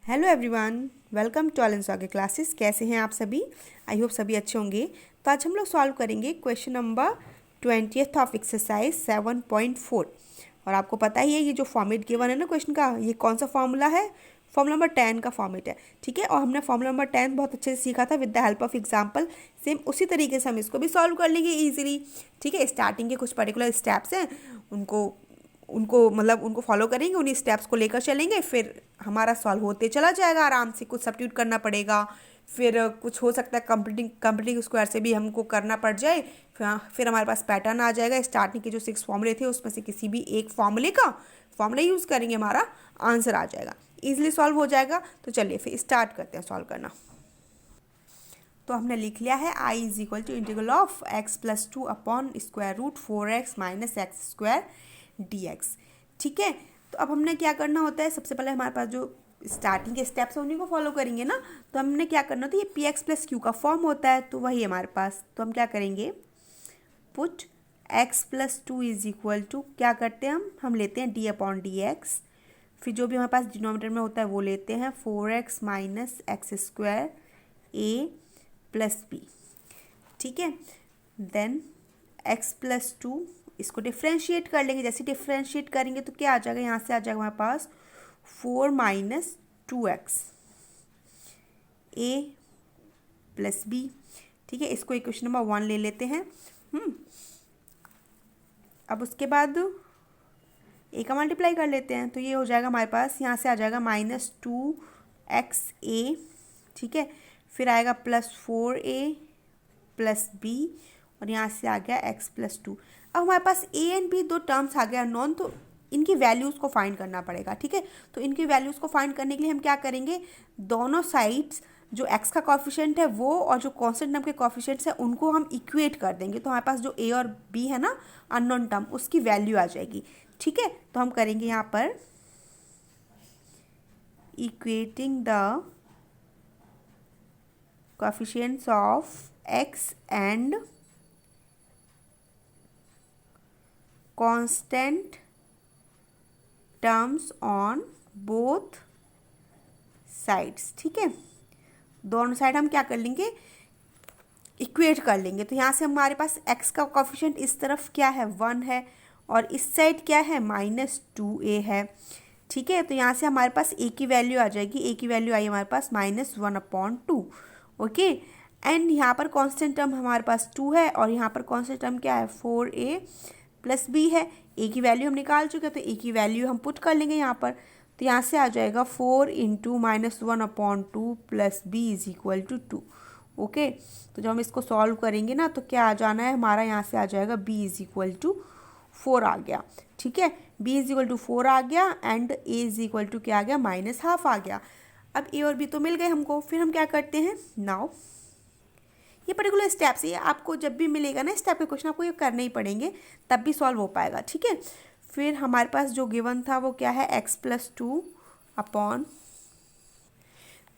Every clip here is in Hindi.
Hello everyone, welcome to all के क्लासेस। कैसे हैं आप सभी? आई होप सभी अच्छे होंगे। तो आज हम लोग सॉल्व करेंगे question number 20th of exercise 7.4। और आपको पता ही है ये जो फॉर्मेट गिवन है ना क्वेश्चन का, ये कौन सा फॉर्मूला है? फॉर्मूला नंबर 10 का फॉर्मेट है। ठीक है, और हमने फॉर्मूला नंबर 10 बहुत अच्छे से सीखा था with the help of example. Same उसी तरीके से हम इसको भी सॉल्व कर लेंगे ईजिली। ठीक है, स्टार्टिंग के कुछ पर्टिकुलर स्टेप्स हैं, उनको उनको फॉलो करेंगे, उन्हीं स्टेप्स को लेकर चलेंगे, फिर हमारा सॉल्व होते चला जाएगा आराम से। कुछ सब्स्टिट्यूट करना पड़ेगा, फिर कुछ हो सकता है कंप्लीटिंग स्क्वायर से भी हमको करना पड़ जाए। फिर हमारे पास पैटर्न आ जाएगा। स्टार्टिंग के जो 6 फॉर्मूले थे उसमें से किसी भी एक फॉर्मूला यूज़ करेंगे, हमारा आंसर आ जाएगा, ईजिली सॉल्व हो जाएगा। तो चलिए फिर स्टार्ट करते हैं सॉल्व करना। तो हमने लिख लिया है I is equal to integral of x+2 upon square root 4x minus x square dx। ठीक है, तो अब हमने क्या करना होता है, सबसे पहले हमारे पास जो स्टार्टिंग के स्टेप्स हैं उन्हीं को फॉलो करेंगे ना। तो हमने क्या करना होता है, ये px+q का फॉर्म होता है, तो वही हमारे पास। तो हम क्या करेंगे, put x+2 is equal to, क्या करते हैं हम लेते हैं d अपॉन dx। फिर जो भी हमारे पास डिनोमिनेटर में होता है वो लेते हैं 4x minus x square a plus B. ठीक है, देन x+2 इसको डिफ्रेंशिएट कर लेंगे। जैसे डिफ्रेंशिएट करेंगे तो क्या आ जाएगा, यहाँ से आ जाएगा हमारे पास 4 minus 2x a plus B. ठीक है, इसको इक्वेशन नंबर 1 ले लेते हैं। अब उसके बाद a का मल्टीप्लाई कर लेते हैं, तो ये हो जाएगा हमारे पास, यहाँ से आ जाएगा -2xa। ठीक है, फिर आएगा +4a प्लस बी, और यहाँ से आ गया x+2। अब हमारे पास a एंड b दो टर्म्स आ गया नॉन, तो इनकी वैल्यूज़ को फाइंड करना पड़ेगा। ठीक है, तो इनकी वैल्यूज़ को फाइंड करने के लिए हम क्या करेंगे, दोनों साइड्स जो x का कॉफिशिएंट है वो और जो कांस्टेंट टर्म के कॉफिशिएंट्स हैं उनको हम इक्वेट कर देंगे। तो हमारे पास जो a और b है ना, अननोन टर्म, उसकी वैल्यू आ जाएगी। ठीक है, तो हम करेंगे यहाँ पर equating the coefficients of x and constant terms on both sides। ठीक है, दोनों साइड हम क्या कर लेंगे, इक्वेट कर लेंगे। तो यहाँ से हमारे पास x का कोफिशिएंट इस तरफ क्या है, 1 है, और इस साइड क्या है, -2a है। ठीक है, तो यहाँ से हमारे पास a की वैल्यू आ जाएगी, a की वैल्यू आई हमारे पास -1/2। ओके, एंड यहाँ पर कांस्टेंट टर्म हमारे पास 2 है, और यहाँ पर कांस्टेंट टर्म क्या है, 4a प्लस बी है। a की वैल्यू हम निकाल चुके हैं, तो a की वैल्यू हम पुट कर लेंगे यहाँ पर। तो यहाँ से आ जाएगा 4 × -1/2 plus B is equal to 2। Okay, तो जब हम इसको सॉल्व करेंगे ना, तो क्या आ जाना है हमारा, यहाँ से आ जाएगा b इज इक्वल टू 4 आ गया। ठीक है, b इज इक्वल टू 4 आ गया, and a is equal to क्या आ गया, -½ आ गया। अब a और b तो मिल गए हमको। फिर हम क्या करते हैं, नाउ ये पर्टिकुलर स्टेप्स, ये आपको जब भी मिलेगा ना इस टाइप के क्वेश्चन, आपको ये करने ही पड़ेंगे, तब भी सॉल्व हो पाएगा। ठीक है, फिर हमारे पास जो गिवन था वो क्या है, x+2 अपॉन,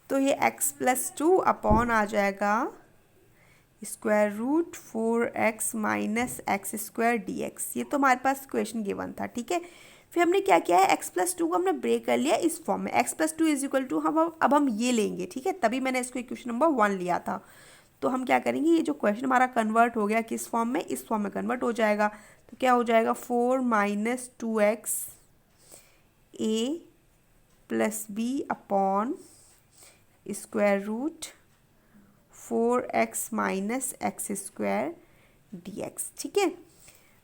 तो ये x+2 अपॉन आ जाएगा square root 4x minus x square dx। ये तो हमारे पास क्वेश्चन गिवन था। ठीक है, फिर हमने क्या किया है, x+2 को हमने ब्रेक कर लिया इस फॉर्म में, x+2 इज इक्वल टू, अब हम ये लेंगे। ठीक है, तभी मैंने इसको इक्वेशन नंबर 1 लिया था। तो हम क्या करेंगे, ये जो क्वेश्चन हमारा कन्वर्ट हो गया किस फॉर्म में, इस फॉर्म में कन्वर्ट हो जाएगा। तो क्या हो जाएगा, 4 minus 2x a plus B upon square root 4x minus x square dx। ठीक है,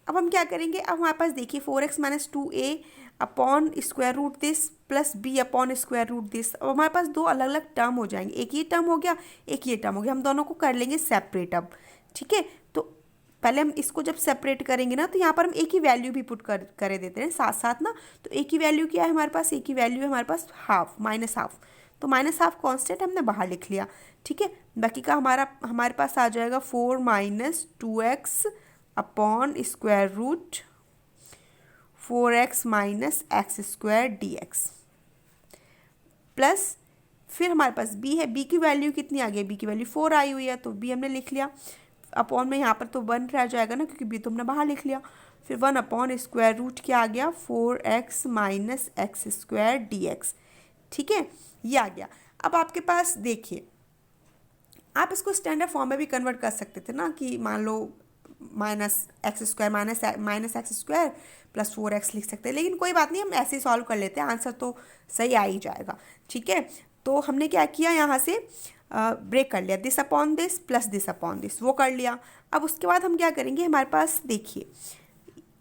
अब हम क्या करेंगे, अब हमारे पास देखिए 4x minus 2a upon square root this plus b upon square root this. अब हमारे पास दो अलग अलग टर्म हो जाएंगे, एक ये टर्म हो गया, एक ये टर्म हो गया। हम दोनों को कर लेंगे सेपरेट अब। ठीक है, तो पहले हम इसको जब सेपरेट करेंगे ना, तो यहाँ पर हम a की वैल्यू भी पुट करे देते हैं साथ साथ ना। तो a की वैल्यू क्या है हमारे पास, a की वैल्यू है हमारे पास -½ तो -½ कांस्टेंट हमने बाहर लिख लिया। ठीक है, बाकी का हमारे पास आ जाएगा 4 minus 2x upon square root 4x minus x square dx plus, फिर हमारे पास b है, b की वैल्यू कितनी आ गई, b की वैल्यू 4 आई हुई है, तो b हमने लिख लिया। अपॉन में यहाँ पर तो 1 रह जाएगा ना, क्योंकि b तो हमने बाहर लिख लिया। फिर 1 अपॉन स्क्वायर रूट क्या आ गया, 4x minus x square dx। ठीक है, ये आ गया। अब आपके पास देखिए, आप इसको स्टैंडर्ड फॉर्म में भी कन्वर्ट कर सकते थे ना, कि मान लो -x² minus x square plus 4x लिख सकते हैं, लेकिन कोई बात नहीं, हम ऐसे ही सॉल्व कर लेते हैं, आंसर तो सही आ ही जाएगा। ठीक है, तो हमने क्या किया, यहाँ से ब्रेक कर लिया, this upon this plus this upon this, वो कर लिया। अब उसके बाद हम क्या करेंगे, हमारे पास देखिए,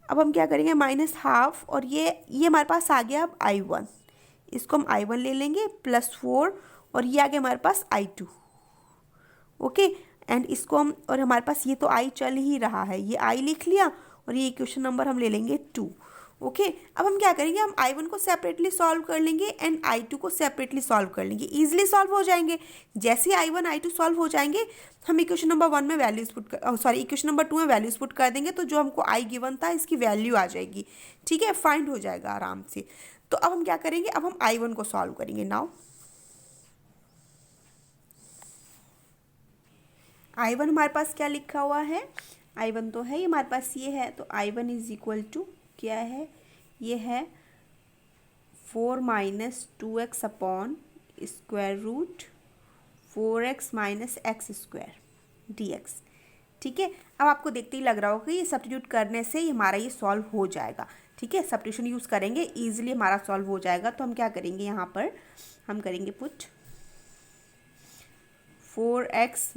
अब हम क्या करेंगे, -½ और ये हमारे पास आ गया अब I1, इसको हम I1 ले लेंगे +4 और ये आ गया हमारे पास I2। ओके, एंड इसको हम, और हमारे पास ये तो I चल ही रहा है, ये I लिख लिया और ये इक्वेशन नंबर हम ले लेंगे 2। ओके, अब हम क्या करेंगे, हम I1 को सेपरेटली सॉल्व कर लेंगे एंड I2 को सेपरेटली सॉल्व कर लेंगे, ईजिली सॉल्व हो जाएंगे। जैसे ही I1 I2 सॉल्व हो जाएंगे, हम इक्वेशन नंबर 1 में values put sorry equation number 2 में वैल्यूज पुट कर देंगे, तो जो हमको I गिवन था इसकी वैल्यू आ जाएगी। ठीक है, फाइंड हो जाएगा आराम से। तो अब हम क्या करेंगे, अब हम I1 को सॉल्व करेंगे। नाउ I1 हमारे पास क्या लिखा हुआ है, I1 तो है ही हमारे पास, ये है, तो I1 इज इक्वल टू क्या है, ये है 4 - 2x upon square root 4x - x² dx। ठीक है, अब आपको देखते ही लग रहा होगा कि ये सब्स्टिट्यूट करने से ही हमारा ये सॉल्व हो जाएगा। ठीक है, सब्स्टिट्यूशन यूज़ करेंगे, ईजिली हमारा सॉल्व हो जाएगा। तो हम क्या करेंगे, यहाँ पर हम करेंगे put 4x -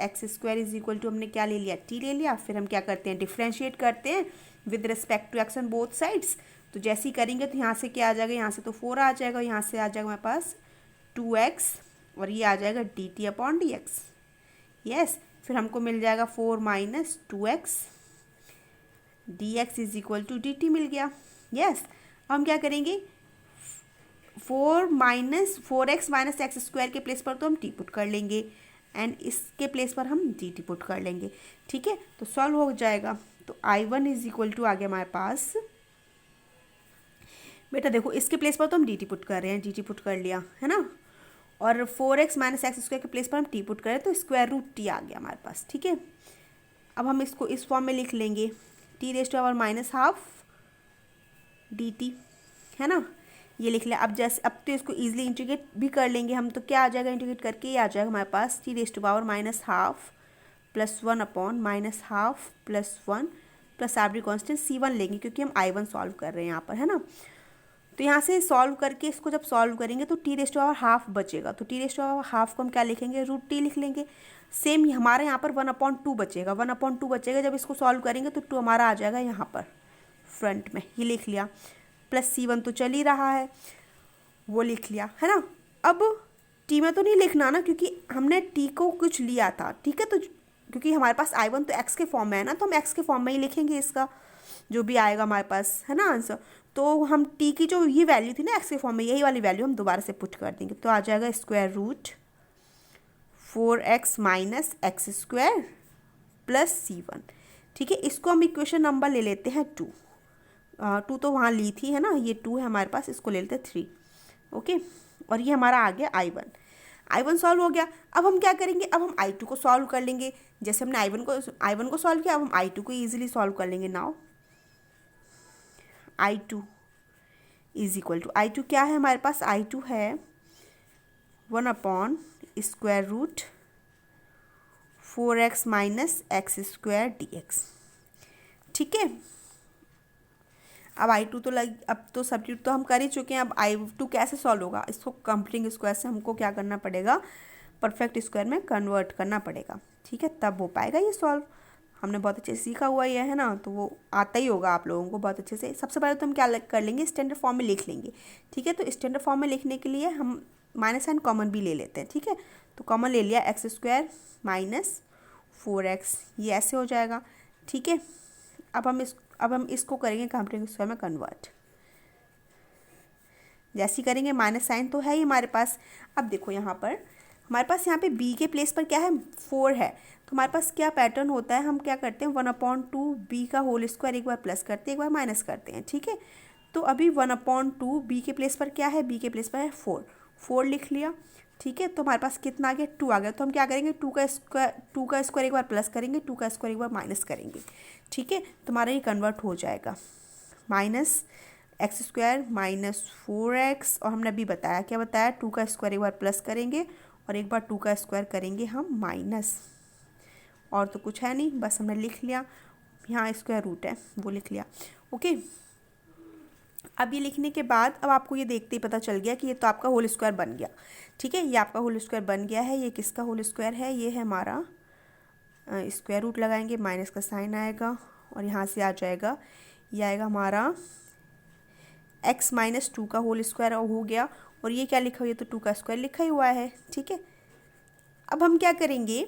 x² is equal to, हमने क्या ले लिया, t ले लिया। फिर हम क्या करते हैं, डिफ्रेंशिएट करते हैं with respect to x on both sides. तो जैसे ही करेंगे तो यहाँ से क्या आ जाएगा, यहाँ से तो 4 आ जाएगा, यहाँ से आ जाएगा हमारे पास 2x और ये आ जाएगा dt अपॉन dx। यस, फिर हमको मिल जाएगा 4 - 2x dx is equal to dt मिल गया। यस, अब हम क्या करेंगे, 4x - x² के प्लेस पर तो हम t पुट कर लेंगे एंड इसके प्लेस पर हम dt पुट कर लेंगे। ठीक है, तो सॉल्व हो जाएगा। तो I1 इज इक्वल टू आ गया हमारे पास, बेटा देखो इसके प्लेस पर तो हम dt पुट कर रहे हैं, dt पुट कर लिया है ना, और 4x - x² के प्लेस पर हम t पुट करें तो स्क्वायर रूट t आ गया हमारे पास। ठीक है, अब हम इसको इस फॉर्म में लिख लेंगे, t⁻⁻½ dt है ना, ये लिख लिया। अब जैसे अब तो इसको ईजिली इंटीग्रेट भी कर लेंगे हम, तो क्या आ जाएगा, इंटीग्रेट करके ये आ जाएगा हमारे पास t⁻⁻½ + 1 upon -½ + 1 plus arbitrary constant c1 लेंगे, क्योंकि हम I1 सॉल्व कर रहे हैं यहाँ पर, है ना। तो यहाँ से सॉल्व करके इसको जब सॉल्व करेंगे तो t⁻½ बचेगा, तो t⁻½ को हम क्या लिखेंगे, √t लिख लेंगे। सेम हमारे यहाँ पर 1/2 बचेगा, 1/2 बचेगा, जब इसको सॉल्व करेंगे तो 2 हमारा आ जाएगा यहाँ पर फ्रंट में, ये लिख लिया। प्लस c1 तो चल ही रहा है, वो लिख लिया, है ना। अब t में तो नहीं लिखना ना, क्योंकि हमने t को कुछ लिया था। ठीक है, तो क्योंकि हमारे पास I1 तो x के फॉर्म में है ना, तो हम x के फॉर्म में ही लिखेंगे इसका जो भी आएगा हमारे पास, है ना आंसर। तो हम t की जो ये वैल्यू थी ना x के फॉर्म में, यही वाली वैल्यू हम दोबारा से पुट कर देंगे, तो आ जाएगा square root 4x - x² plus c1। ठीक है, इसको हम इक्वेशन नंबर ले लेते हैं 2 तो वहाँ ली थी, है ना, ये 2 है हमारे पास, इसको ले लेते हैं 3। ओके, और ये हमारा आ गया I1 सॉल्व हो गया। अब हम क्या करेंगे, अब हम I2 को सॉल्व कर लेंगे। जैसे हमने I1 को सॉल्व किया, अब हम I2 को ईजिली सॉल्व कर लेंगे। Now I2 is equal to, I2 क्या है हमारे पास, I2 है 1/√4x - x² dx। ठीक है, अब I2 तो अब तो सब्स्टिट्यूट तो हम कर ही चुके हैं। अब I2 कैसे सॉल्व होगा, इसको कंप्लीटिंग स्क्वायर से हमको क्या करना पड़ेगा, परफेक्ट स्क्वायर में कन्वर्ट करना पड़ेगा। ठीक है, तब हो पाएगा ये सॉल्व। हमने बहुत अच्छे से सीखा हुआ ये है ना, तो वो आता ही होगा आप लोगों को बहुत अच्छे से। सबसे पहले तो हम क्या कर लेंगे, स्टैंडर्ड फॉर्म में लिख लेंगे। ठीक है, तो स्टैंडर्ड फॉर्म में लिखने के लिए हम माइनस साइन कॉमन भी ले लेते हैं। ठीक है, तो कॉमन ले लिया, x² - 4x, ये ऐसे हो जाएगा। ठीक है, अब हम इसको करेंगे कंप्लीटिंग स्क्वायर में कन्वर्ट। जैसे करेंगे, माइनस साइन तो है ही हमारे पास। अब देखो यहाँ पर हमारे पास यहाँ पे b के प्लेस पर क्या है, 4 है, तो हमारे पास क्या पैटर्न होता है, हम क्या करते हैं 1/2 b का होल स्क्वायर एक बार प्लस करते हैं, एक बार माइनस करते हैं। ठीक है, तो अभी 1/2 b के प्लेस पर क्या है, b के प्लेस पर है 4 लिख लिया। ठीक है, तो हमारे पास कितना आ गया, 2 आ गया। तो हम क्या करेंगे, 2 का स्क्वायर एक बार प्लस करेंगे, 2 का स्क्वायर एक बार माइनस करेंगे। ठीक है, तो हमारा ये कन्वर्ट हो जाएगा, minus x square minus 4x, और हमने अभी बताया, क्या बताया, 2 का स्क्वायर एक बार प्लस करेंगे और एक बार 2 का स्क्वायर करेंगे हम माइनस, और तो कुछ है नहीं, बस हमने लिख लिया, यहाँ स्क्वायर रूट है वो लिख लिया। ओके, अब ये लिखने के बाद अब आपको ये देखते ही पता चल गया कि ये तो आपका होल स्क्वायर बन गया। ठीक है, ये आपका होल स्क्वायर बन गया है। ये किसका होल स्क्वायर है, ये है हमारा, स्क्वायर रूट लगाएंगे, माइनस का साइन आएगा और यहाँ से आ जाएगा, ये आएगा हमारा x माइनस 2 का होल स्क्वायर हो गया। और ये क्या लिखा हुआ है, ये तो 2 का स्क्वायर लिखा ही हुआ है। ठीक है, अब हम क्या करेंगे,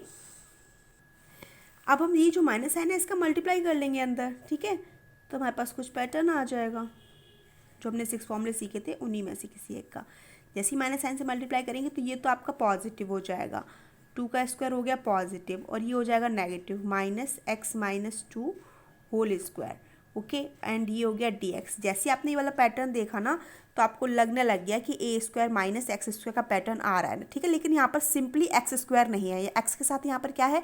अब हम ये जो माइनस साइन है इसका मल्टीप्लाई कर लेंगे अंदर। ठीक है, तो हमारे पास कुछ पैटर्न आ जाएगा, जो हमने 6 फॉर्मूले सीखे थे उन्हीं में से किसी एक का। जैसे ही माइनस साइन से मल्टीप्लाई करेंगे तो ये तो आपका पॉजिटिव हो जाएगा, 2 का स्क्वायर हो गया पॉजिटिव, और ये हो जाएगा negative, minus x minus 2 whole square. Okay, and ये हो गया dx। जैसे आपने ये वाला पैटर्न देखा ना, तो आपको लगने लग गया कि ए स्क्वायर माइनस एक्स स्क्वायर का पैटर्न आ रहा है ना। ठीक है, लेकिन यहाँ पर सिंपली एक्स स्क्वायर नहीं है, ये एक्स के साथ यहाँ पर क्या है,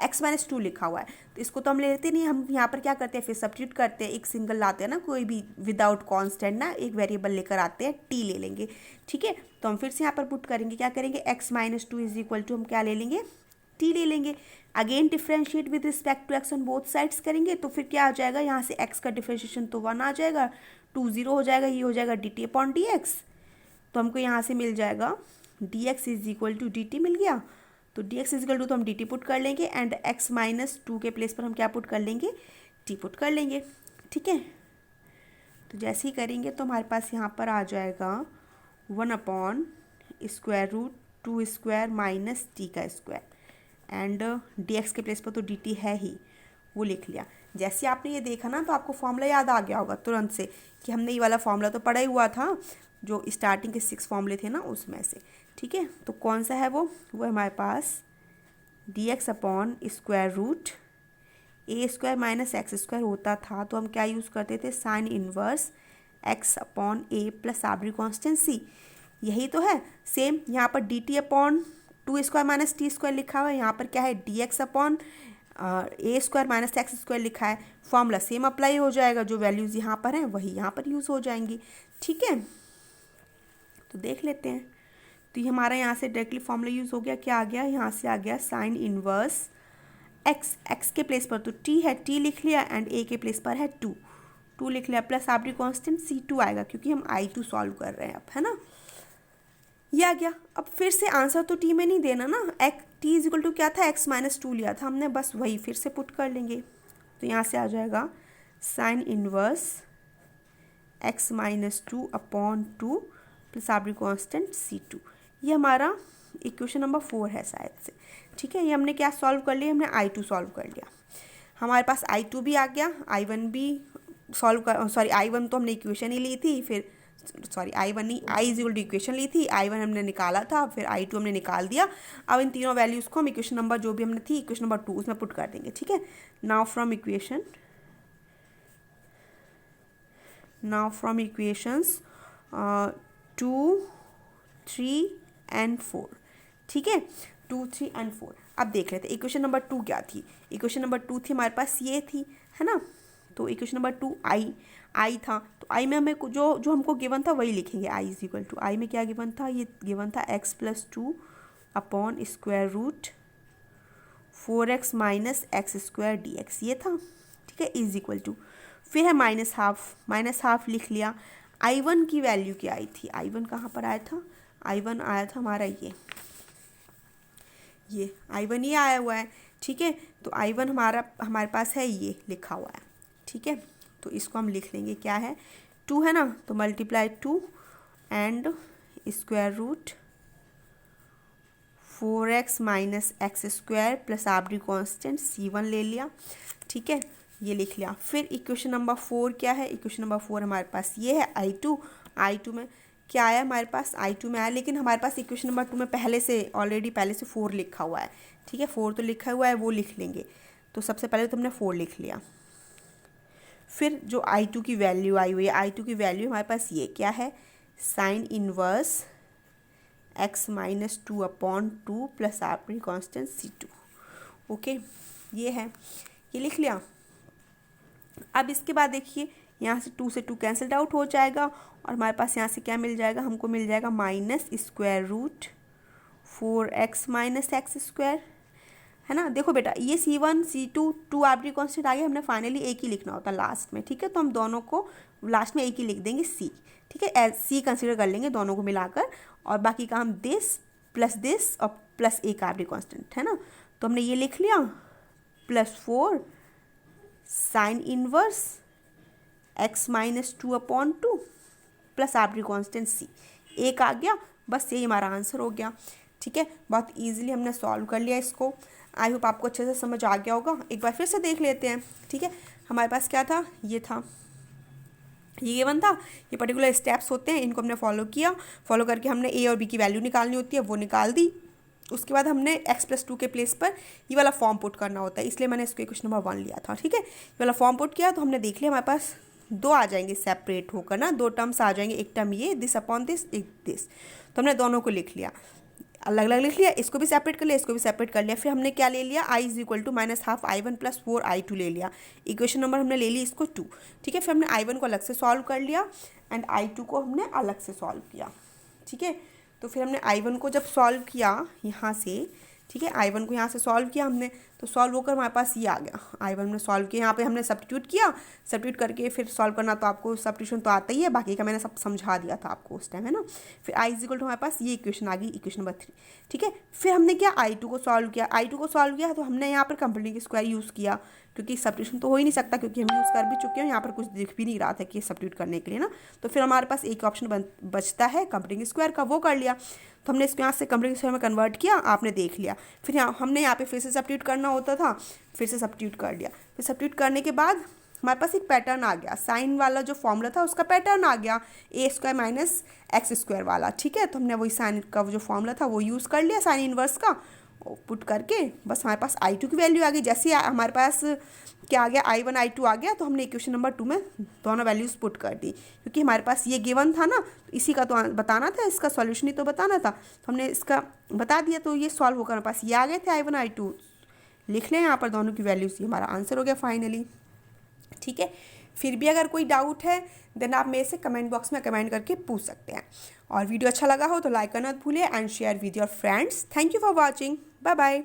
x माइनस 2 लिखा हुआ है, तो इसको तो हम ले लेते नहीं, हम यहाँ पर क्या करते हैं, फिर सब्स्टिट्यूट करते हैं, एक सिंगल लाते हैं ना, कोई भी विदाउट कॉन्स्टेंट ना, एक वेरिएबल लेकर आते हैं, t ले लेंगे। ठीक है, तो हम फिर से यहाँ पर पुट करेंगे, क्या करेंगे, x minus 2 is equal to हम क्या ले लेंगे, t ले लेंगे। Again differentiate with respect to x on both sides करेंगे, तो फिर क्या आ जाएगा, यहाँ से x का डिफ्रेंशिएशन तो 1 आ जाएगा, 2 0 हो जाएगा, ये हो जाएगा dt अपॉन dx। तो हमको यहाँ से मिल जाएगा dx is equal to dt मिल गया, तो dx इज इक्वल टू तो हम dt पुट कर लेंगे, एंड x माइनस 2 के प्लेस पर हम क्या पुट कर लेंगे, t पुट कर लेंगे। ठीक है, तो जैसे ही करेंगे तो हमारे पास यहाँ पर आ जाएगा 1 अपॉन स्क्वायर रूट 2 स्क्वायर माइनस टी का स्क्वायर, एंड dx के प्लेस पर तो dt है ही, वो लिख लिया। जैसे आपने ये देखा ना, तो आपको फॉर्मूला याद आ गया होगा तुरंत से कि हमने ये वाला फॉर्मूला तो पढ़ा ही हुआ था, जो स्टार्टिंग के 6 फॉर्मूले थे ना उसमें से। ठीक है, तो कौन सा है वो हमारे पास dx अपॉन स्क्वायर रूट ए स्क्वायर माइनस एक्स स्क्वायर होता था, तो हम क्या यूज़ करते थे, साइन इनवर्स x अपॉन ए प्लस आर्बिट्रेरी कांस्टेंट c। यही तो है सेम, यहाँ पर dt अपॉन 2 स्क्वायर माइनस टी स्क्वायर लिखा हुआ है, यहाँ पर क्या है, dx अपॉन ए स्क्वायर माइनस एक्स स्क्वायर लिखा है। फॉर्मूला सेम अप्लाई हो जाएगा, जो वैल्यूज़ यहाँ पर हैं वही यहाँ पर यूज़ हो जाएंगी। ठीक है, तो देख लेते हैं, तो ये हमारा यहाँ से डायरेक्टली फॉर्मूला यूज़ हो गया, क्या आ गया, यहाँ से आ गया साइन इनवर्स x के प्लेस पर तो t है, t लिख लिया, एंड a के प्लेस पर है 2 लिख लिया, प्लस आर्बिट्रेरी कांस्टेंट c2 आएगा, क्योंकि हम I2 सॉल्व कर रहे हैं अब, है ना, ये आ गया। अब फिर से आंसर तो t में नहीं देना ना, t इज इक्वल टू क्या था, x माइनस 2 लिया था हमने, बस वही फिर से पुट कर लेंगे। तो यहाँ से आ जाएगा sine inverse x minus 2 upon 2 plus arbitrary constant c2। ये हमारा इक्वेशन नंबर 4 है शायद से। ठीक है, ये हमने क्या सॉल्व कर लिया, हमने I2 सॉल्व कर लिया, हमारे पास I2 भी आ गया, I1 भी सॉल्व कर, सॉरी I1 तो हमने इक्वेशन ही ली थी, फिर सॉरी I1 नहीं, I is equal to equation ली थी, I1 हमने निकाला था, फिर I2 हमने निकाल दिया। अब इन तीनों वैल्यूज़ को हम इक्वेशन नंबर जो भी हमने थी, इक्वेशन नंबर 2 उसमें पुट कर देंगे। ठीक है, नाउ फ्रॉम इक्वेशंस 2 3 एंड 4। ठीक है, 2 3 एंड 4। अब देख लेते हैं इक्वेशन नंबर 2 क्या थी। इक्वेशन नंबर 2 थी हमारे पास ये थी, है ना, तो इक्वेशन नंबर 2 आई था, तो आई में हमें जो हमको गिवन था वही लिखेंगे, I is equal to, I में क्या गिवन था, ये गिवन था x plus 2 upon square root 4x minus x square D x, ये था। ठीक है, इज इक्वल टू, फिर है माइनस हाफ लिख लिया। I1 की वैल्यू क्या आई थी, I1 कहाँ पर आया था, I1 आया था हमारा ये I1 ये आया हुआ है। ठीक है, तो I1 हमारे पास है, ये लिखा हुआ है। ठीक है, तो इसको हम लिख लेंगे, क्या है, 2 है ना, तो multiply 2 and square root 4x minus x square plus arbitrary constant c1 ले लिया। ठीक है, ये लिख लिया। फिर इक्वेशन नंबर 4 क्या है, इक्वेशन नंबर 4 हमारे पास ये है I2 में क्या आया, हमारे पास I2 में आया, लेकिन हमारे पास इक्वेशन नंबर 2 में पहले से 4 लिखा हुआ है। ठीक है, 4 तो लिखा हुआ है, वो लिख लेंगे। तो सबसे पहले तो हमने 4 लिख लिया, फिर जो I2 की वैल्यू आई हुई है, I2 की वैल्यू हमारे पास ये क्या है, sine inverse x minus 2 upon 2 plus arbitrary constant c2। Okay, ये है, ये लिख लिया। अब इसके बाद देखिए यहाँ से 2 से 2 कैंसल्ड आउट हो जाएगा और हमारे पास यहाँ से क्या मिल जाएगा, हमको मिल जाएगा -√4x - x², है ना। देखो बेटा ये C1 C2 2 आर्बिट्री कांस्टेंट आ गए, हमने फाइनली एक ही लिखना होता है लास्ट में, ठीक है। तो हम दोनों को लास्ट में एक ही लिख देंगे C, ठीक है। C कंसिडर कर लेंगे दोनों को मिलाकर, और बाकी का हम दिस और प्लस एक आर्बिट्री कांस्टेंट, है ना। तो हमने ये लिख लिया +4 sin inverse x - 2/2 plus arbitrary constant C, एक आ गया, बस यही हमारा आंसर हो गया, ठीक है। बहुत इजीली हमने सॉल्व कर लिया इसको। आई होप आपको अच्छे से समझ आ गया होगा। एक बार फिर से देख लेते हैं, ठीक है। हमारे पास क्या था, ये था, ये गिवन था, ये पर्टिकुलर स्टेप्स होते हैं, इनको हमने फॉलो किया, फॉलो करके हमने ए और बी की वैल्यू निकालनी होती है, वो निकाल दी। उसके बाद हमने x+2 के प्लेस पर ये वाला फॉर्म पुट करना होता है, इसलिए मैंने इसको क्वेश्चन नंबर 1 लिया था, ठीक है। ये वाला फॉर्म पुट किया तो हमने देख लिया हमारे पास 2 आ जाएंगे सेपरेट होकर ना, 2 टर्म्स आ जाएंगे, एक टर्म ये दिस अपॉन दिस, एक दिस। तो हमने दोनों को लिख लिया, अलग अलग लिख लिया, इसको भी सेपरेट कर लिया, इसको भी सेपरेट कर लिया। फिर हमने क्या ले लिया, I = -12I1 + 4I2 ले लिया। इक्वेशन नंबर हमने ले ली इसको 2, ठीक है। फिर हमने I1 को अलग से सॉल्व कर लिया एंड I2 को हमने अलग से सॉल्व किया, ठीक है। तो फिर हमने I1 को जब सॉल्व किया यहाँ से, ठीक है, I1 को यहाँ से सॉल्व किया हमने, तो सॉल्व होकर हमारे पास ये आ गया। I1 हमने सॉल्व किया, यहाँ पे हमने सब्स्टिट्यूट किया, सब्स्टिट्यूट करके फिर सॉल्व करना, तो आपको सब्स्टिट्यूशन तो आता ही है, बाकी का मैंने सब समझा दिया था आपको उस टाइम, है ना। फिर I = हमारे पास ये इक्वेशन आ गई, इक्वेशन नंबर 3, ठीक है। फिर हमने क्या I2 को सॉल्व किया, I2 को सॉल्व किया तो हमने यहाँ पर कंप्लीटिंग स्क्वायर यूज़ किया, क्योंकि सब्स्टिट्यूशन तो हो ही नहीं सकता, क्योंकि हम यूज़ कर भी चुके हैं, यहाँ पर कुछ दिख भी नहीं रहा था कि सब्स्टिट्यूट करने के लिए ना। तो फिर हमारे पास एक ऑप्शन बचता है कंप्लीटिंग स्क्वायर का, वो कर लिया। तो हमने इसको यहाँ से कंप्लीटिंग स्क्वायर में कन्वर्ट किया, आपने देख लिया। फिर हमने यहाँ पे फिर से सब्स्टिट्यूट करना होता था, फिर से सब्स्टिट्यूट कर लिया। फिर सब्स्टिट्यूट करने के बाद हमारे पास एक पैटर्न आ गया, साइन वाला जो फॉर्मूला था उसका पैटर्न आ गया, a² - x² वाला, ठीक है। तो हमने वही साइन का जो फॉर्मूला था वो यूज़ कर लिया, साइन इनवर्स का पुट करके बस हमारे पास I2 की वैल्यू आ गई। जैसे हमारे पास क्या आ गया, I1 I2 आ गया, तो हमने इक्वेशन नंबर 2 में दोनों वैल्यूज़ पुट कर दी, क्योंकि हमारे पास ये गिवन था ना, तो इसी का तो बताना था, इसका सॉल्यूशन ही तो बताना था, तो हमने इसका बता दिया, तो ये सॉल्व होकर हमारे पास ये आ गए थे I1 I2, लिख लें यहाँ पर दोनों की वैल्यूज़, ये हमारा आंसर हो गया फाइनली, ठीक है। फिर भी अगर कोई डाउट है देन आप मेरे से कमेंट बॉक्स में कमेंट करके पूछ सकते हैं, और वीडियो अच्छा लगा हो तो लाइक करना मत भूलिए and share with your friends. Thank you for watching, bye bye.